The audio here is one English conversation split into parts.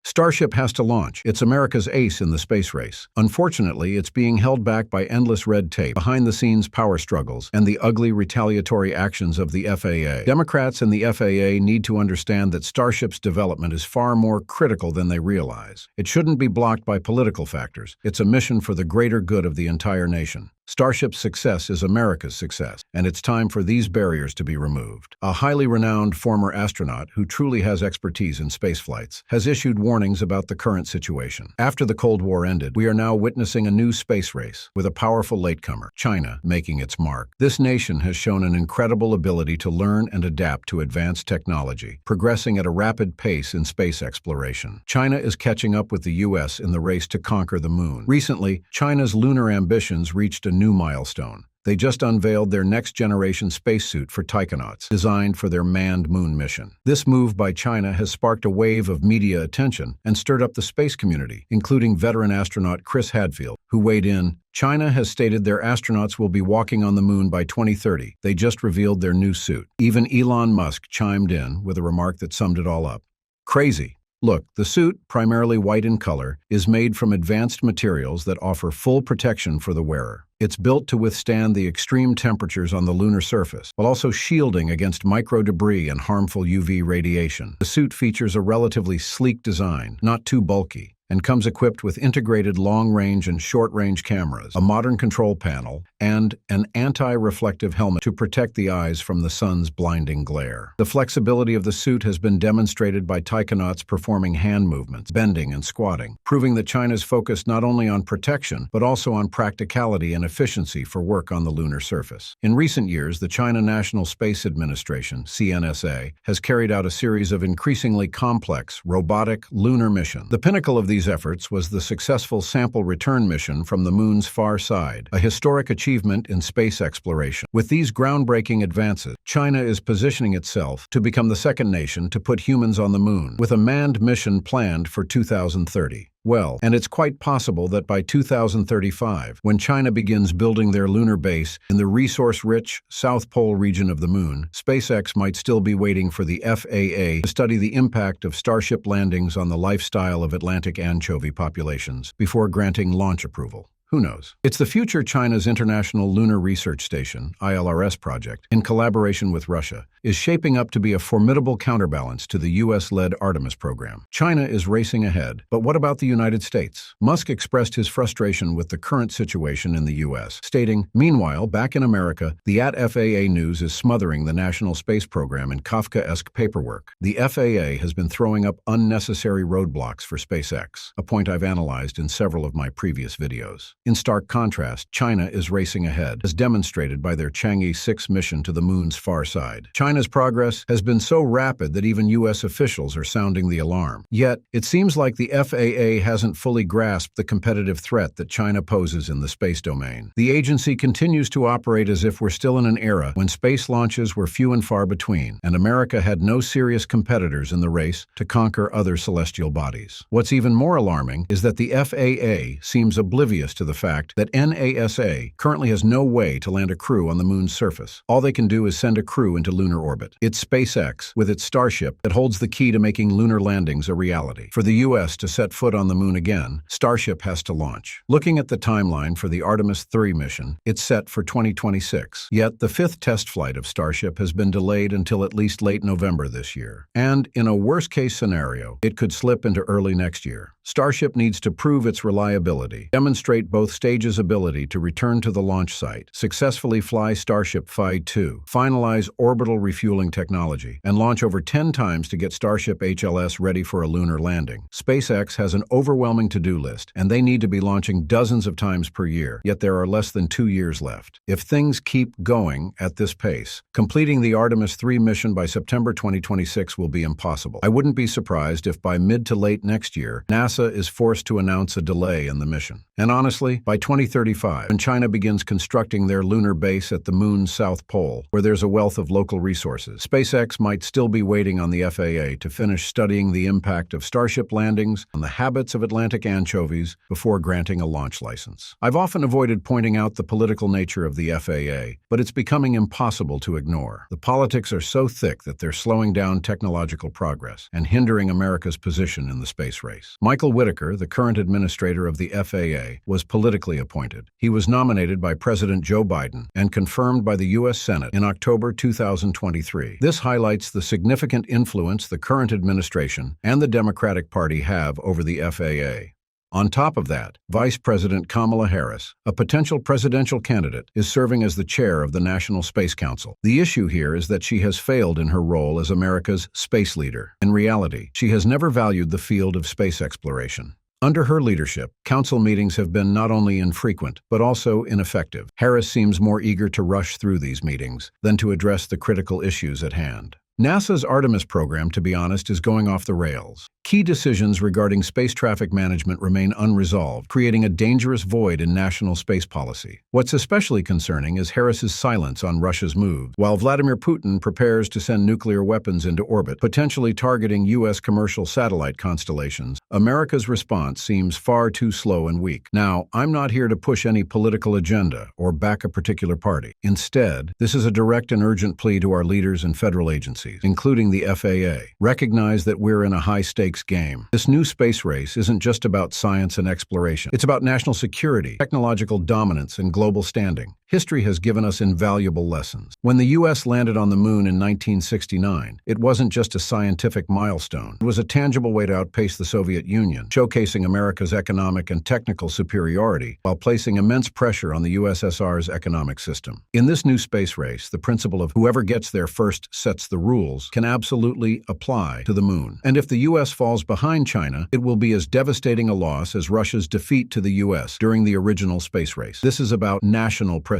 Starship has to launch. It's America's ace in the space race. Unfortunately, it's being held back by endless red tape, behind-the-scenes power struggles, and the ugly retaliatory actions of the FAA. Democrats in the FAA need to understand that Starship's development is far more critical than they realize. It shouldn't be blocked by political factors. It's a mission for the greater good of the entire nation. Starship's success is America's success, and it's time for these barriers to be removed. A highly renowned former astronaut who truly has expertise in space flights has issued warnings about the current situation. After the Cold War ended, we are now witnessing a new space race, with a powerful latecomer, China, making its mark. This nation has shown an incredible ability to learn and adapt to advanced technology, progressing at a rapid pace in space exploration. China is catching up with the U.S. in the race to conquer the moon. Recently, China's lunar ambitions reached a new milestone. They just unveiled their next-generation spacesuit for taikonauts, designed for their manned moon mission. This move by China has sparked a wave of media attention and stirred up the space community, including veteran astronaut Chris Hadfield, who weighed in. China has stated their astronauts will be walking on the moon by 2030. They just revealed their new suit. Even Elon Musk chimed in with a remark that summed it all up. Crazy. Look, the suit, primarily white in color, is made from advanced materials that offer full protection for the wearer. It's built to withstand the extreme temperatures on the lunar surface, while also shielding against micro-debris and harmful UV radiation. The suit features a relatively sleek design, not too bulky, and comes equipped with integrated long-range and short-range cameras, a modern control panel, and an anti-reflective helmet to protect the eyes from the sun's blinding glare. The flexibility of the suit has been demonstrated by taikonauts performing hand movements, bending and squatting, proving that China's focused not only on protection, but also on practicality and efficiency for work on the lunar surface. In recent years, the China National Space Administration, CNSA, has carried out a series of increasingly complex, robotic, lunar missions. The pinnacle of these efforts was the successful sample return mission from the moon's far side, a historic achievement in space exploration. With these groundbreaking advances, China is positioning itself to become the second nation to put humans on the moon, with a manned mission planned for 2030. Well, and it's quite possible that by 2035, when China begins building their lunar base in the resource-rich South Pole region of the moon, SpaceX might still be waiting for the FAA to study the impact of Starship landings on the lifestyle of Atlantic anchovy populations before granting launch approval. Who knows? It's the future China's International Lunar Research Station, ILRS project, in collaboration with Russia, is shaping up to be a formidable counterbalance to the U.S.-led Artemis program. China is racing ahead, but what about the United States? Musk expressed his frustration with the current situation in the U.S., stating, "Meanwhile, back in America, the FAA news is smothering the National Space Program in Kafkaesque paperwork. The FAA has been throwing up unnecessary roadblocks for SpaceX, a point I've analyzed in several of my previous videos. In stark contrast, China is racing ahead, as demonstrated by their Chang'e 6 mission to the moon's far side. China's progress has been so rapid that even U.S. officials are sounding the alarm. Yet, it seems like the FAA hasn't fully grasped the competitive threat that China poses in the space domain. The agency continues to operate as if we're still in an era when space launches were few and far between, and America had no serious competitors in the race to conquer other celestial bodies. What's even more alarming is that the FAA seems oblivious to the fact that NASA currently has no way to land a crew on the moon's surface. All they can do is send a crew into lunar orbit. It's SpaceX, with its Starship, that holds the key to making lunar landings a reality. For the U.S. to set foot on the moon again, Starship has to launch. Looking at the timeline for the Artemis 3 mission, it's set for 2026. Yet, the fifth test flight of Starship has been delayed until at least late November this year. And, in a worst-case scenario, it could slip into early next year. Starship needs to prove its reliability, demonstrate both stages' ability to return to the launch site, successfully fly Starship Phi-2, finalize orbital refueling technology, and launch over 10 times to get Starship HLS ready for a lunar landing. SpaceX has an overwhelming to-do list, and they need to be launching dozens of times per year, yet there are less than 2 years left. If things keep going at this pace, completing the Artemis 3 mission by September 2026 will be impossible. I wouldn't be surprised if by mid to late next year, NASA NASA is forced to announce a delay in the mission. And honestly, by 2035, when China begins constructing their lunar base at the Moon's south pole, where there's a wealth of local resources, SpaceX might still be waiting on the FAA to finish studying the impact of Starship landings on the habits of Atlantic anchovies before granting a launch license. I've often avoided pointing out the political nature of the FAA, but it's becoming impossible to ignore. The politics are so thick that they're slowing down technological progress and hindering America's position in the space race. Michael Whitaker, the current administrator of the FAA, was politically appointed. He was nominated by President Joe Biden and confirmed by the U.S. Senate in October 2023. This highlights the significant influence the current administration and the Democratic Party have over the FAA. On top of that, Vice President Kamala Harris, a potential presidential candidate, is serving as the chair of the National Space Council. The issue here is that she has failed in her role as America's space leader. In reality, she has never valued the field of space exploration. Under her leadership, council meetings have been not only infrequent, but also ineffective. Harris seems more eager to rush through these meetings than to address the critical issues at hand. NASA's Artemis program, to be honest, is going off the rails. Key decisions regarding space traffic management remain unresolved, creating a dangerous void in national space policy. What's especially concerning is Harris's silence on Russia's move. While Vladimir Putin prepares to send nuclear weapons into orbit, potentially targeting U.S. commercial satellite constellations, America's response seems far too slow and weak. Now, I'm not here to push any political agenda or back a particular party. Instead, this is a direct and urgent plea to our leaders and federal agencies, including the FAA. Recognize that we're in a high-stakes game. This new space race isn't just about science and exploration. It's about national security, technological dominance, and global standing. History has given us invaluable lessons. When the U.S. landed on the Moon in 1969, it wasn't just a scientific milestone. It was a tangible way to outpace the Soviet Union, showcasing America's economic and technical superiority while placing immense pressure on the USSR's economic system. In this new space race, the principle of whoever gets there first sets the rules can absolutely apply to the Moon. And if the U.S. falls behind China, it will be as devastating a loss as Russia's defeat to the U.S. during the original space race. This is about national prestige.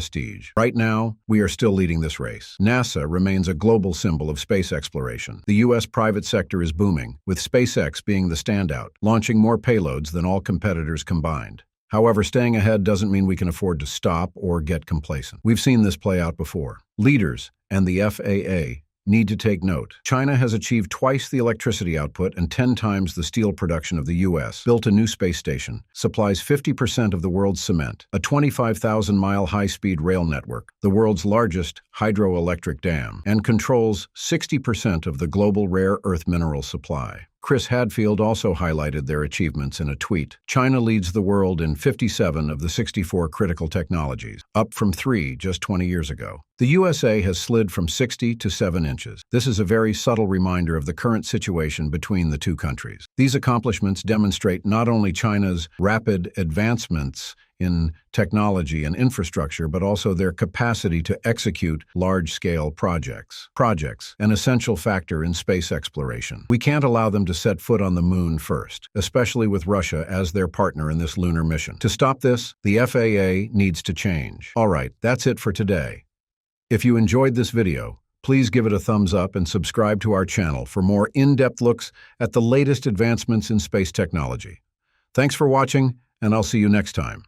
Right now, we are still leading this race. NASA remains a global symbol of space exploration. The U.S. private sector is booming, with SpaceX being the standout, launching more payloads than all competitors combined. However, staying ahead doesn't mean we can afford to stop or get complacent. We've seen this play out before. Leaders and the FAA need to take note. China has achieved twice the electricity output and 10 times the steel production of the U.S., built a new space station, supplies 50% of the world's cement, a 25,000-mile high-speed rail network, the world's largest hydroelectric dam, and controls 60% of the global rare earth mineral supply. Chris Hadfield also highlighted their achievements in a tweet. China leads the world in 57 of the 64 critical technologies, up from 3 just 20 years ago. The USA has slid from 60 to 7 inches. This is a very subtle reminder of the current situation between the two countries. These accomplishments demonstrate not only China's rapid advancements in technology and infrastructure, but also their capacity to execute large-scale projects, an essential factor in space exploration. We can't allow them to set foot on the Moon first, especially with Russia as their partner in this lunar mission. To stop this, the FAA needs to change. All right, that's it for today. If you enjoyed this video, please give it a thumbs up and subscribe to our channel for more in-depth looks at the latest advancements in space technology. Thanks for watching, and I'll see you next time.